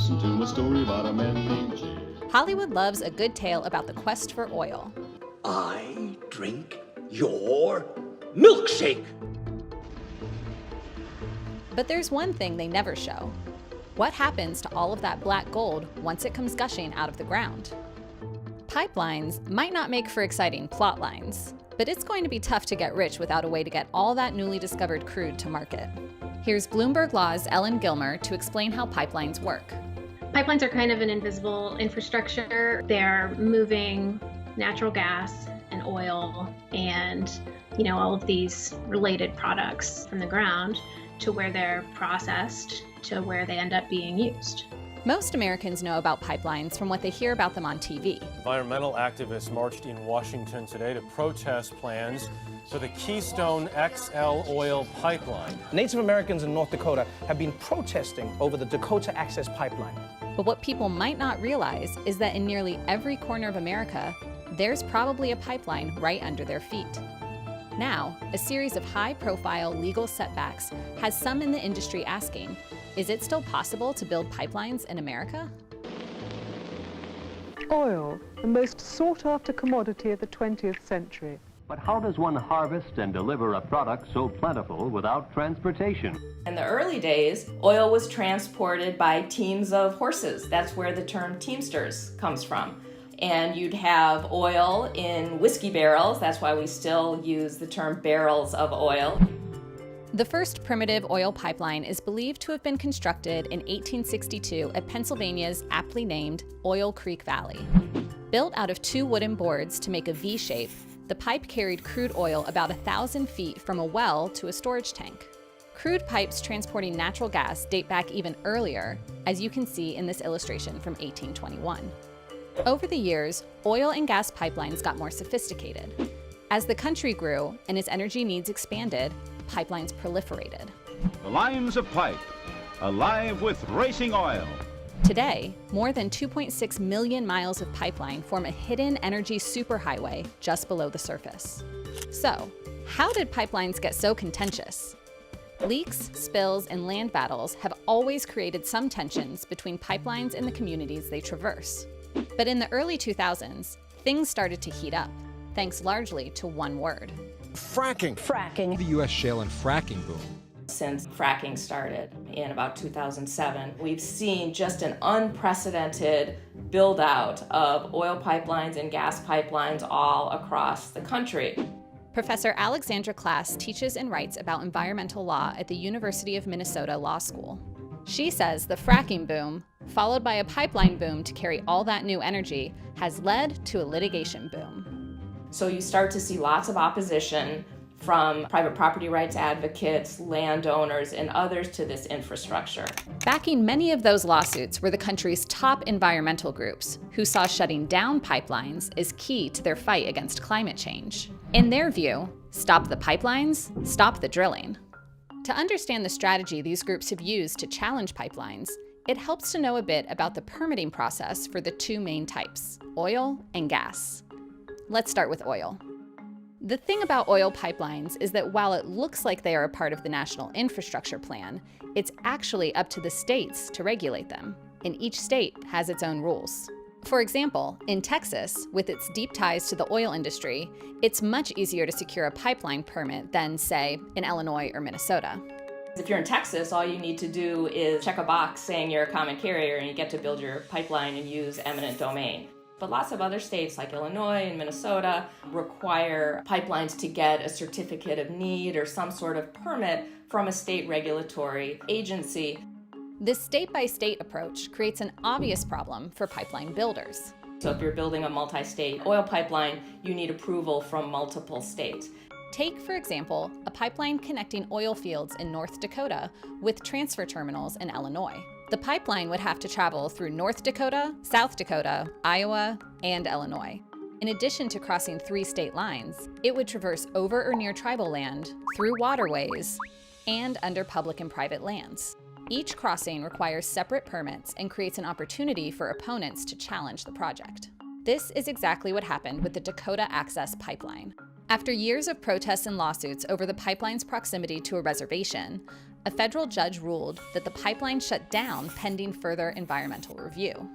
listen to a story about a man named Jim. Hollywood loves a good tale about the quest for oil. I drink your milkshake. But there's one thing they never show. What happens to all of that black gold once it comes gushing out of the ground? Pipelines might not make for exciting plot lines, but it's going to be tough to get rich without a way to get all that newly discovered crude to market. Here's Bloomberg Law's Ellen Gilmer to explain how pipelines work. Pipelines are kind of an invisible infrastructure. They're moving natural gas and oil and, all of these related products from the ground to where they're processed to where they end up being used. Most Americans know about pipelines from what they hear about them on TV. Environmental activists marched in Washington today to protest plans for the Keystone XL oil pipeline. Native Americans in North Dakota have been protesting over the Dakota Access Pipeline. But what people might not realize is that in nearly every corner of America, there's probably a pipeline right under their feet. Now, a series of high-profile legal setbacks has some in the industry asking, is it still possible to build pipelines in America? Oil, the most sought-after commodity of the 20th century. But how does one harvest and deliver a product so plentiful without transportation? In the early days, oil was transported by teams of horses. That's where the term teamsters comes from. And you'd have oil in whiskey barrels. That's why we still use the term barrels of oil. The first primitive oil pipeline is believed to have been constructed in 1862 at Pennsylvania's aptly named Oil Creek Valley. Built out of two wooden boards to make a V shape, the pipe carried crude oil about 1,000 feet from a well to a storage tank. Crude pipes transporting natural gas date back even earlier, as you can see in this illustration from 1821. Over the years, oil and gas pipelines got more sophisticated. As the country grew and its energy needs expanded, pipelines proliferated. The lines of pipe, alive with racing oil. Today, more than 2.6 million miles of pipeline form a hidden energy superhighway just below the surface. So, how did pipelines get so contentious? Leaks, spills, and land battles have always created some tensions between pipelines and the communities they traverse. But in the early 2000s, things started to heat up, thanks largely to one word. Fracking. Fracking. The U.S. shale and fracking boom. Since fracking started in about 2007, we've seen just an unprecedented build-out of oil pipelines and gas pipelines all across the country. Professor Alexandra Klass teaches and writes about environmental law at the University of Minnesota Law School. She says the fracking boom, followed by a pipeline boom to carry all that new energy, has led to a litigation boom. So you start to see lots of opposition from private property rights advocates, landowners, and others to this infrastructure. Backing many of those lawsuits were the country's top environmental groups, who saw shutting down pipelines as key to their fight against climate change. In their view, stop the pipelines, stop the drilling. To understand the strategy these groups have used to challenge pipelines, it helps to know a bit about the permitting process for the two main types, oil and gas. Let's start with oil. The thing about oil pipelines is that while it looks like they are a part of the National Infrastructure Plan, it's actually up to the states to regulate them, and each state has its own rules. For example, in Texas, with its deep ties to the oil industry, it's much easier to secure a pipeline permit than, say, in Illinois or Minnesota. If you're in Texas, all you need to do is check a box saying you're a common carrier and you get to build your pipeline and use eminent domain. But lots of other states like Illinois and Minnesota require pipelines to get a certificate of need or some sort of permit from a state regulatory agency. This state-by-state approach creates an obvious problem for pipeline builders. So if you're building a multi-state oil pipeline, you need approval from multiple states. Take, for example, a pipeline connecting oil fields in North Dakota with transfer terminals in Illinois. The pipeline would have to travel through North Dakota, South Dakota, Iowa, and Illinois. In addition to crossing 3 state lines, it would traverse over or near tribal land, through waterways, and under public and private lands. Each crossing requires separate permits and creates an opportunity for opponents to challenge the project. This is exactly what happened with the Dakota Access Pipeline. After years of protests and lawsuits over the pipeline's proximity to a reservation, a federal judge ruled that the pipeline shut down pending further environmental review.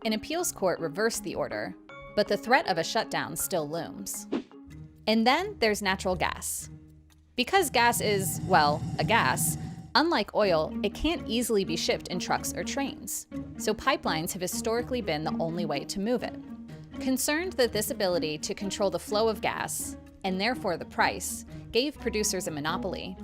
An appeals court reversed the order, but the threat of a shutdown still looms. And then there's natural gas. Because gas is, well, a gas, unlike oil, it can't easily be shipped in trucks or trains, so pipelines have historically been the only way to move it. Concerned that this ability to control the flow of gas, and therefore the price, gave producers a monopoly,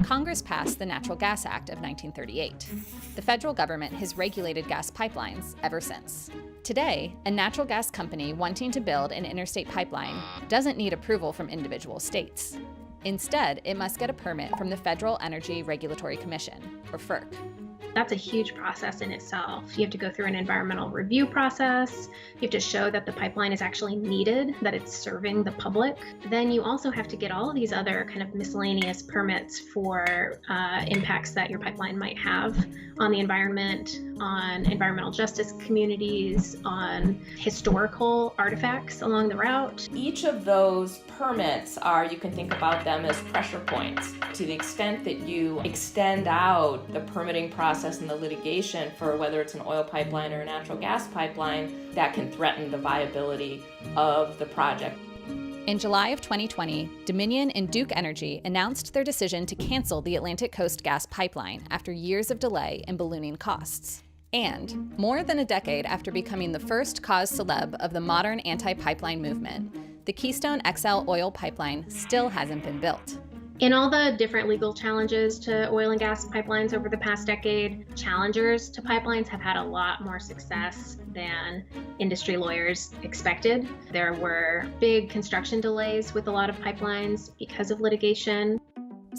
Congress passed the Natural Gas Act of 1938. The federal government has regulated gas pipelines ever since. Today, a natural gas company wanting to build an interstate pipeline doesn't need approval from individual states. Instead, it must get a permit from the Federal Energy Regulatory Commission, or FERC. That's a huge process in itself. You have to go through an environmental review process. You have to show that the pipeline is actually needed, that it's serving the public. Then you also have to get all of these other kind of miscellaneous permits for impacts that your pipeline might have on the environment, on environmental justice communities, on historical artifacts along the route. Each of those permits you can think about them as pressure points. To the extent that you extend out the permitting process and the litigation for whether it's an oil pipeline or a natural gas pipeline, that can threaten the viability of the project. In July of 2020, Dominion and Duke Energy announced their decision to cancel the Atlantic Coast gas pipeline after years of delay and ballooning costs. And, more than a decade after becoming the first cause célèbre of the modern anti-pipeline movement, the Keystone XL oil pipeline still hasn't been built. In all the different legal challenges to oil and gas pipelines over the past decade, challengers to pipelines have had a lot more success than industry lawyers expected. There were big construction delays with a lot of pipelines because of litigation.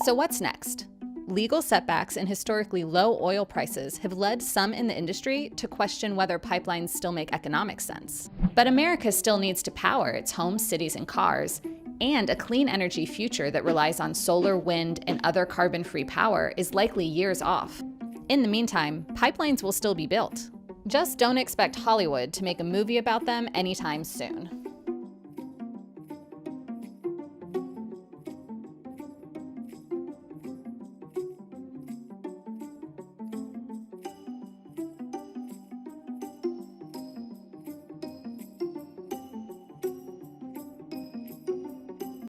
So what's next? Legal setbacks and historically low oil prices have led some in the industry to question whether pipelines still make economic sense. But America still needs to power its homes, cities, and cars, and a clean energy future that relies on solar, wind, and other carbon-free power is likely years off. In the meantime, pipelines will still be built. Just don't expect Hollywood to make a movie about them anytime soon.